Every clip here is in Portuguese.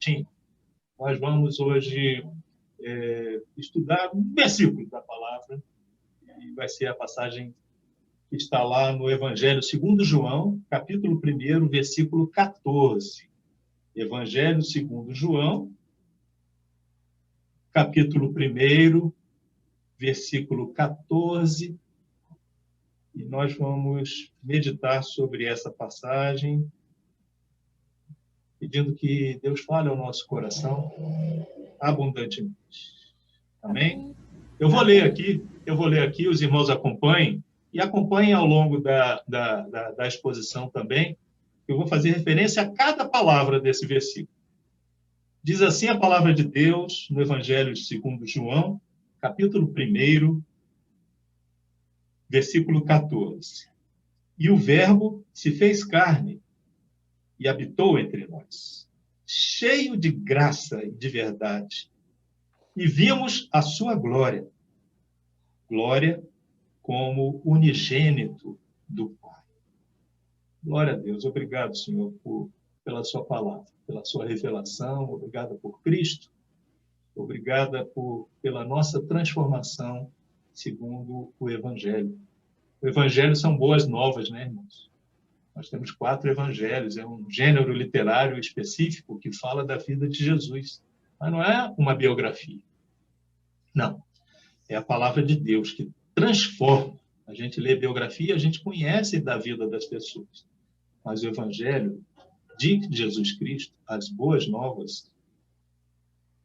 Sim, nós vamos hoje estudar um versículo da palavra, e vai ser a passagem que está lá no Evangelho segundo João, capítulo 1, versículo 14. Evangelho segundo João, capítulo 1, versículo 14. E nós vamos meditar sobre essa passagem, pedindo que Deus fale ao nosso coração abundantemente. Amém? Eu vou ler aqui, os irmãos acompanhem, e acompanhem ao longo da exposição também. Eu vou fazer referência a cada palavra desse versículo. Diz assim a palavra de Deus no Evangelho segundo João, capítulo 1, versículo 14. E o Verbo se fez carne e habitou entre nós, cheio de graça e de verdade. E vimos a sua glória, glória como unigênito do Pai. Glória a Deus. Obrigado, Senhor, pela sua palavra, pela sua revelação. Obrigada por Cristo. Obrigada pela nossa transformação segundo o Evangelho. O Evangelho são boas novas, né, irmãos? Nós temos 4 evangelhos, é um gênero literário específico que fala da vida de Jesus. Mas não é uma biografia. Não. É a palavra de Deus que transforma. A gente lê biografia, a gente conhece da vida das pessoas. Mas o Evangelho de Jesus Cristo, as boas novas,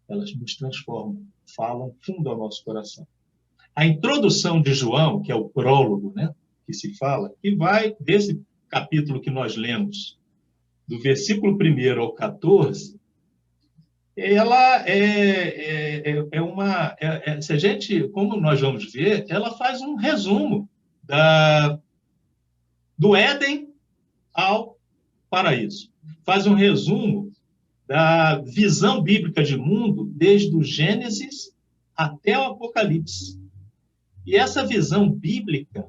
elas nos transformam, falam fundo ao nosso coração. A introdução de João, que é o prólogo, né, que se fala, que vai desse capítulo que nós lemos, do versículo 1 ao 14, ela se a gente, como nós vamos ver, ela faz um resumo do Éden ao paraíso. Faz um resumo da visão bíblica de mundo desde o Gênesis até o Apocalipse. E essa visão bíblica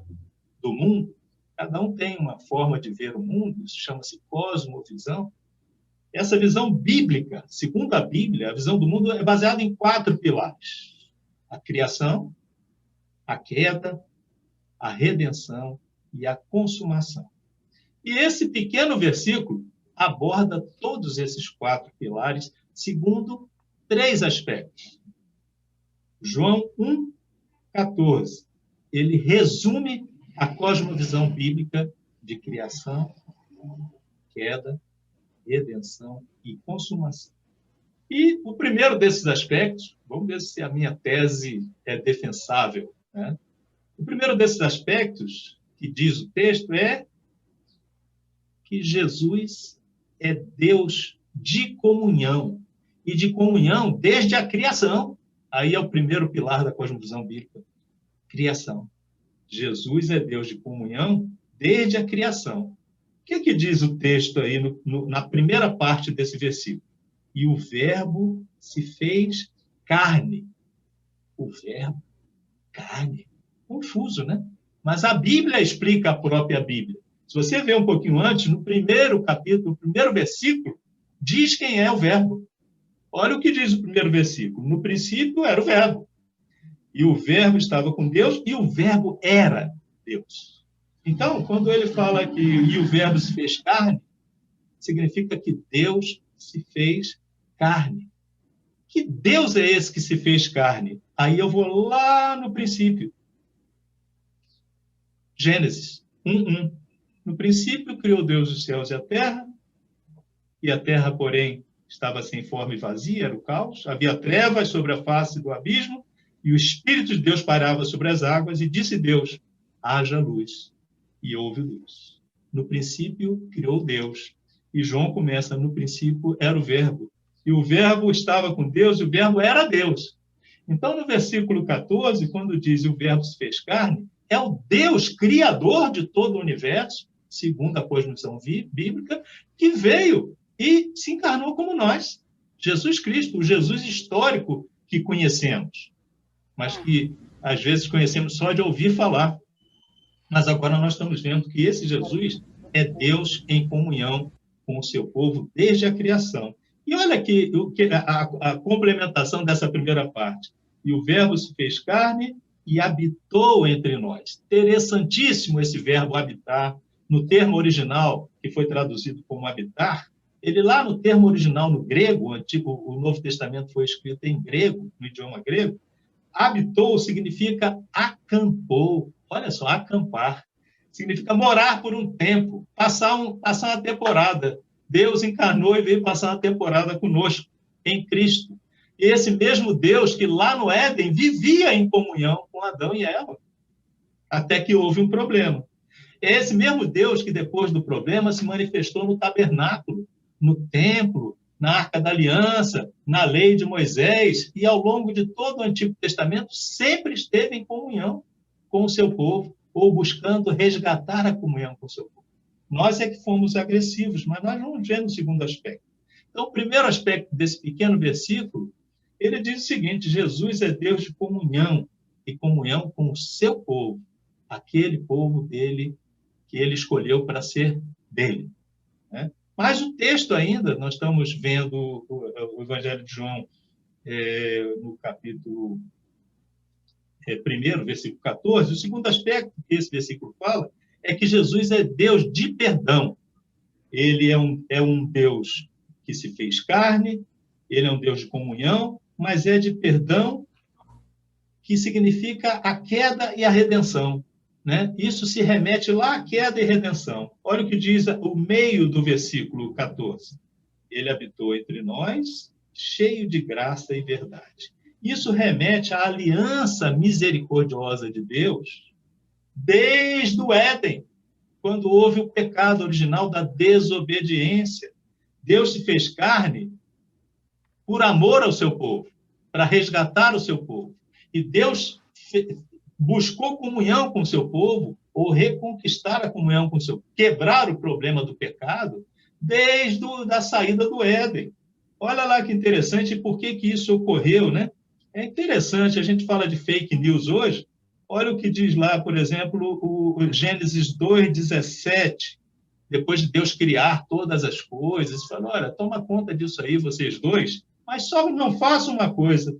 do mundo, cada um tem uma forma de ver o mundo, isso chama-se cosmovisão. Essa visão bíblica, segundo a Bíblia, a visão do mundo é baseada em 4 pilares: a criação, a queda, a redenção e a consumação. E esse pequeno versículo aborda todos esses 4 pilares segundo 3 aspectos. João 1, 14. Ele resume a cosmovisão bíblica de criação, queda, redenção e consumação. E o primeiro desses aspectos, vamos ver se a minha tese é defensável, né? O primeiro desses aspectos, que diz o texto, é que Jesus é Deus de comunhão, e de comunhão desde a criação. Aí é o primeiro pilar da cosmovisão bíblica, criação. Jesus é Deus de comunhão desde a criação. O que diz o texto aí na primeira parte desse versículo? E o Verbo se fez carne. O Verbo, carne. Confuso, né? Mas a Bíblia explica a própria Bíblia. Se você ver um pouquinho antes, no primeiro capítulo, no primeiro versículo, diz quem é o Verbo. Olha o que diz o primeiro versículo. No princípio era o Verbo. E o Verbo estava com Deus, e o Verbo era Deus. Então, quando ele fala que e o Verbo se fez carne, significa que Deus se fez carne. Que Deus é esse que se fez carne? Aí eu vou lá no princípio. Gênesis 1:1. No princípio, criou Deus os céus e a terra, porém, estava sem forma e vazia, era o caos. Havia trevas sobre a face do abismo, e o Espírito de Deus pairava sobre as águas, e disse Deus, haja luz, e houve luz. No princípio, criou Deus. E João começa, no princípio era o Verbo, e o Verbo estava com Deus, e o Verbo era Deus. Então, no versículo 14, quando diz o Verbo se fez carne, é o Deus criador de todo o universo, segundo a cosmovisão bíblica, que veio e se encarnou como nós. Jesus Cristo, o Jesus histórico que conhecemos, mas que às vezes conhecemos só de ouvir falar. Mas agora nós estamos vendo que esse Jesus é Deus em comunhão com o seu povo desde a criação. E olha aqui a complementação dessa primeira parte. E o verbo se fez carne e habitou entre nós. Interessantíssimo esse verbo habitar. No termo original, que foi traduzido como habitar, ele lá no termo original, no grego, o Novo Testamento foi escrito em grego, no idioma grego, habitou significa acampou. Olha só, acampar. Significa morar por um tempo, passar uma temporada. Deus encarnou e veio passar uma temporada conosco, em Cristo. E esse mesmo Deus que lá no Éden vivia em comunhão com Adão e Eva, até que houve um problema. É esse mesmo Deus que, depois do problema, se manifestou no tabernáculo, no templo, na Arca da Aliança, na lei de Moisés, e ao longo de todo o Antigo Testamento sempre esteve em comunhão com o seu povo, ou buscando resgatar a comunhão com o seu povo. Nós é que fomos agressivos, mas nós vamos ver no segundo aspecto. Então, o primeiro aspecto desse pequeno versículo, ele diz o seguinte: Jesus é Deus de comunhão, e comunhão com o seu povo, aquele povo dele que ele escolheu para ser dele. Né? Mas o texto ainda, nós estamos vendo o Evangelho de João no capítulo 1, versículo 14, o segundo aspecto que esse versículo fala é que Jesus é Deus de perdão. Ele é um Deus que se fez carne, ele é um Deus de comunhão, mas é de perdão, que significa a queda e a redenção. Né? Isso se remete lá à queda e redenção. Olha o que diz o meio do versículo 14. Ele habitou entre nós, cheio de graça e verdade. Isso remete à aliança misericordiosa de Deus desde o Éden, quando houve o pecado original da desobediência. Deus se fez carne por amor ao seu povo, para resgatar o seu povo. E Deus buscou comunhão com o seu povo, ou reconquistar a comunhão com o seu povo, quebrar o problema do pecado desde a saída do Éden. Olha lá que interessante, por que isso ocorreu, né? É interessante, a gente fala de fake news hoje, olha o que diz lá, por exemplo, o Gênesis 2:17, depois de Deus criar todas as coisas, falou: olha, toma conta disso aí, vocês dois, mas só não faça uma coisa,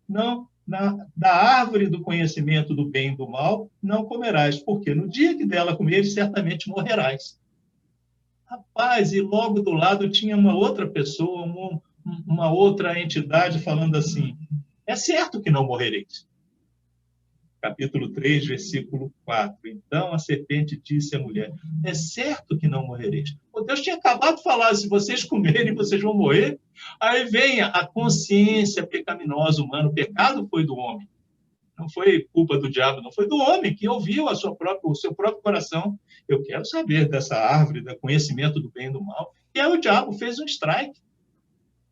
não, da árvore do conhecimento do bem e do mal não comerás, porque no dia que dela comeres, certamente morrerás. Rapaz, e logo do lado tinha uma outra pessoa, uma outra entidade falando assim: é certo que não morrereis. Capítulo 3, versículo 4. Então a serpente disse à mulher: é certo que não morrereis. O Deus tinha acabado de falar: se vocês comerem, vocês vão morrer. Aí vem a consciência pecaminosa humana. O pecado foi do homem. Não foi culpa do diabo, não. Foi do homem que ouviu o seu próprio coração. Eu quero saber dessa árvore, do conhecimento do bem e do mal. E aí o diabo fez um strike.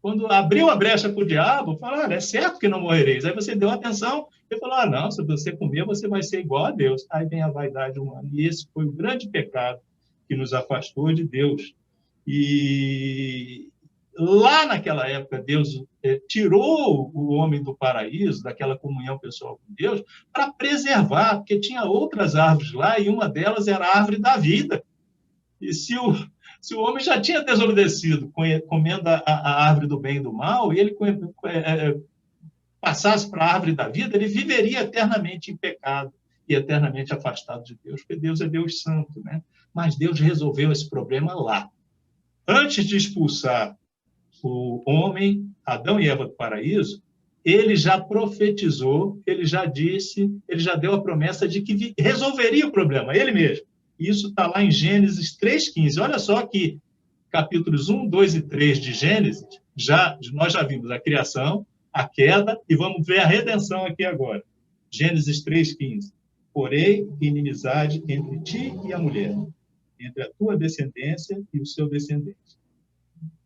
Quando abriu a brecha para o diabo, falou: olha, é certo que não morrereis. Aí você deu atenção e falou: não, se você comer, você vai ser igual a Deus. Aí vem a vaidade humana. E esse foi o grande pecado que nos afastou de Deus. E lá naquela época, Deus tirou o homem do paraíso, daquela comunhão pessoal com Deus, para preservar, porque tinha outras árvores lá, e uma delas era a árvore da vida. E se o homem já tinha desobedecido, comendo a árvore do bem e do mal, e ele passasse para a árvore da vida, ele viveria eternamente em pecado e eternamente afastado de Deus, porque Deus é Deus santo, né? Mas Deus resolveu esse problema lá. Antes de expulsar o homem, Adão e Eva do paraíso, ele já profetizou, ele já disse, ele já deu a promessa de que resolveria o problema, ele mesmo. Isso está lá em Gênesis 3:15. Olha só que capítulos 1, 2 e 3 de Gênesis, nós já vimos a criação, a queda, e vamos ver a redenção aqui agora. Gênesis 3:15. Porém, inimizade entre ti e a mulher, entre a tua descendência e o seu descendente.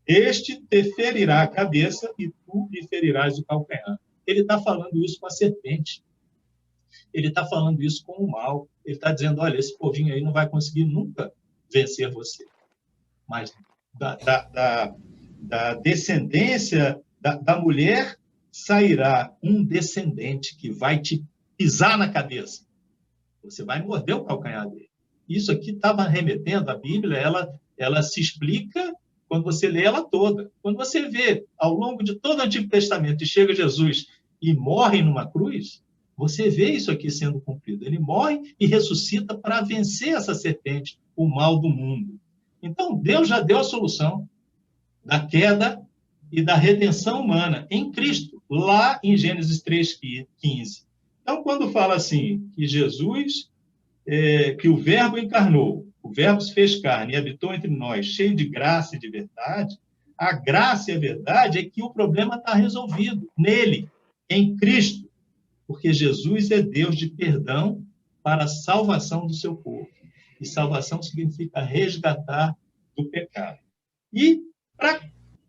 Este te ferirá a cabeça e tu lhe ferirás o calcanhar. Ele está falando isso com a serpente. Ele está falando isso com o mal. Ele está dizendo: olha, esse povinho aí não vai conseguir nunca vencer você. Mas da descendência da mulher sairá um descendente que vai te pisar na cabeça. Você vai morder o calcanhar dele. Isso aqui estava remetendo, a Bíblia, ela se explica quando você lê ela toda. Quando você vê, ao longo de todo o Antigo Testamento, e chega Jesus e morre numa cruz, você vê isso aqui sendo cumprido. Ele morre e ressuscita para vencer essa serpente, o mal do mundo. Então, Deus já deu a solução da queda e da redenção humana em Cristo, lá em Gênesis 3,15. Então, quando fala assim, que Jesus, que o Verbo encarnou, o Verbo se fez carne e habitou entre nós, cheio de graça e de verdade, a graça e a verdade é que o problema está resolvido nele, em Cristo, porque Jesus é Deus de perdão para a salvação do seu povo. E salvação significa resgatar do pecado. E, para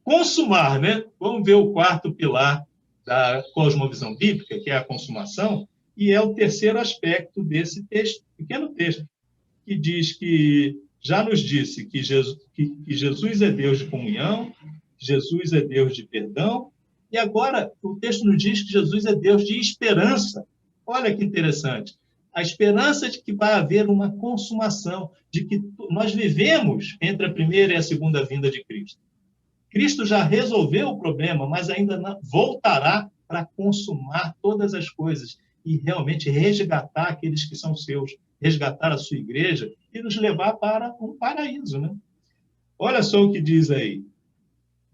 consumar, né? Vamos ver o quarto pilar da cosmovisão bíblica, que é a consumação, e é o terceiro aspecto desse texto, pequeno texto, que diz que já nos disse que Jesus é Deus de comunhão, Jesus é Deus de perdão, e agora o texto nos diz que Jesus é Deus de esperança. Olha que interessante. A esperança de que vai haver uma consumação, de que nós vivemos entre a primeira e a segunda vinda de Cristo. Cristo já resolveu o problema, mas ainda voltará para consumar todas as coisas e realmente resgatar aqueles que são seus, resgatar a sua igreja e nos levar para um paraíso, né? Olha só o que diz aí,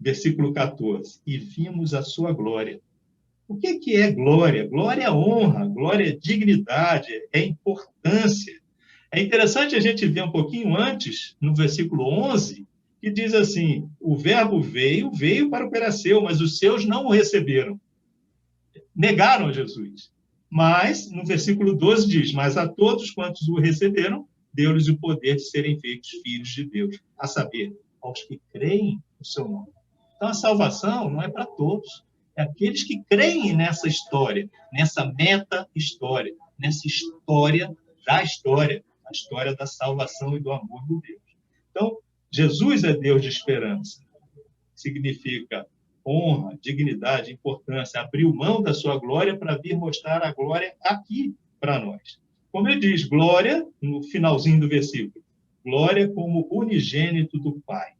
versículo 14. E vimos a sua glória. O que é glória? Glória é honra, glória é dignidade, é importância. É interessante a gente ver um pouquinho antes, no versículo 11, que diz assim, o verbo veio para o que era seu, mas os seus não o receberam. Negaram a Jesus. Mas, no versículo 12 diz, mas a todos quantos o receberam, deu-lhes o poder de serem feitos filhos de Deus, a saber, aos que creem no seu nome. Então, a salvação não é para todos, é aqueles que creem nessa história, nessa meta-história, nessa história da história, a história da salvação e do amor de Deus. Então, Jesus é Deus de esperança. Significa honra, dignidade, importância, abriu mão da sua glória para vir mostrar a glória aqui para nós. Como ele diz, glória, no finalzinho do versículo, glória como unigênito do Pai.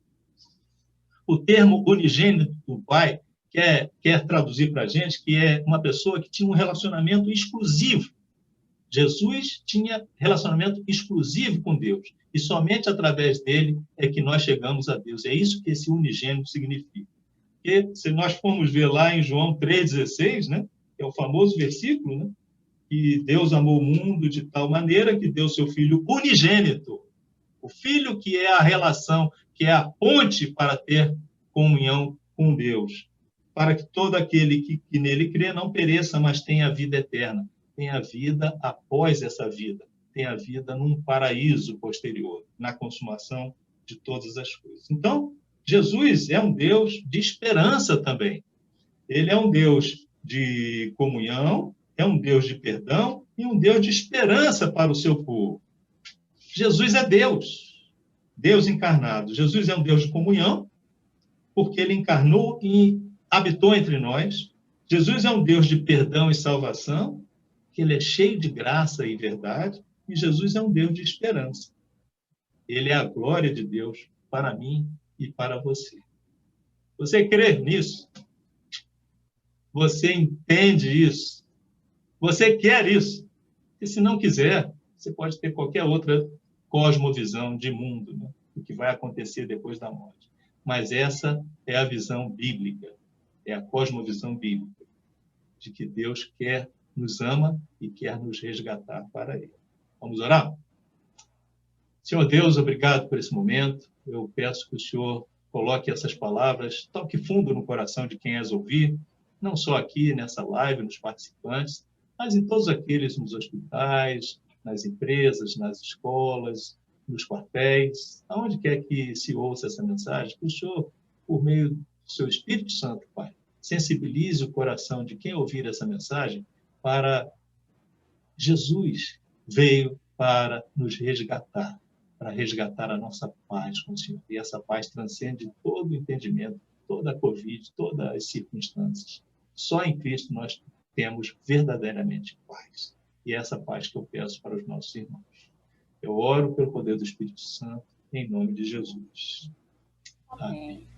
O termo unigênito do Pai quer traduzir para a gente que é uma pessoa que tinha um relacionamento exclusivo. Jesus tinha relacionamento exclusivo com Deus, e somente através dele é que nós chegamos a Deus. É isso que esse unigênito significa. Porque, se nós formos ver lá em João 3,16, né, que é o famoso versículo, né, que Deus amou o mundo de tal maneira que deu seu Filho unigênito. O Filho que é a relação, que é a ponte para ter comunhão com Deus, para que todo aquele que nele crê não pereça, mas tenha vida eterna, tenha vida após essa vida, tenha vida num paraíso posterior, na consumação de todas as coisas. Então, Jesus é um Deus de esperança também. Ele é um Deus de comunhão, é um Deus de perdão e um Deus de esperança para o seu povo. Jesus é Deus, Deus encarnado. Jesus é um Deus de comunhão, porque ele encarnou e habitou entre nós. Jesus é um Deus de perdão e salvação, que ele é cheio de graça e verdade. E Jesus é um Deus de esperança. Ele é a glória de Deus para mim e para você. Você crê nisso? Você entende isso? Você quer isso? E se não quiser, você pode ter qualquer outra cosmovisão de mundo, né? O que vai acontecer depois da morte. Mas essa é a visão bíblica, é a cosmovisão bíblica, de que Deus nos ama e quer nos resgatar para Ele. Vamos orar? Senhor Deus, obrigado por esse momento. Eu peço que o Senhor coloque essas palavras, toque fundo no coração de quem as ouvir, não só aqui nessa live, nos participantes, mas em todos aqueles nos hospitais, nas empresas, nas escolas, nos quartéis, aonde quer que se ouça essa mensagem, que o Senhor, por meio do seu Espírito Santo, Pai, sensibilize o coração de quem ouvir essa mensagem para Jesus veio para nos resgatar, para resgatar a nossa paz com o Senhor. E essa paz transcende todo o entendimento, toda a Covid, todas as circunstâncias. Só em Cristo nós temos verdadeiramente paz. E é essa paz que eu peço para os nossos irmãos. Eu oro pelo poder do Espírito Santo, em nome de Jesus. Amém.